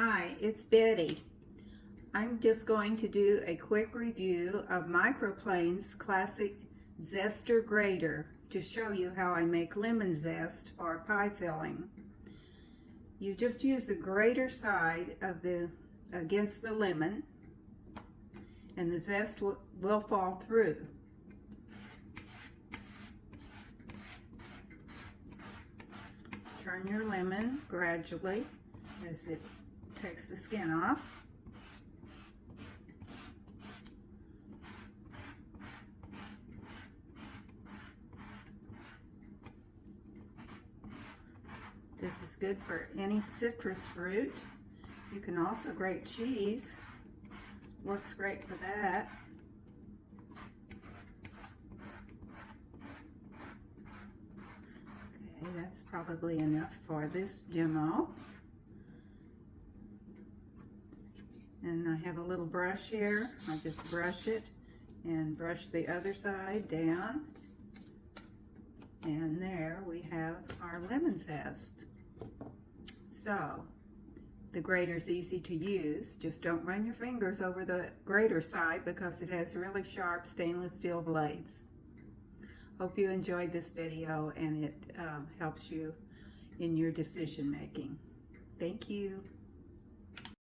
Hi, it's Betty. I'm just going to do a quick review of Microplane's classic zester grater to show you how I make lemon zest for pie filling. You just use the grater side of against the lemon and the zest will fall through. Turn your lemon gradually as it takes the skin off. This is good for any citrus fruit. You can also grate cheese. Works great for that. Okay, that's probably enough for this demo. And I have a little brush here. I just brush it and brush the other side down. And there we have our lemon zest. So, the grater's easy to use. Just don't run your fingers over the grater side because it has really sharp stainless steel blades. Hope you enjoyed this video and it helps you in your decision making. Thank you.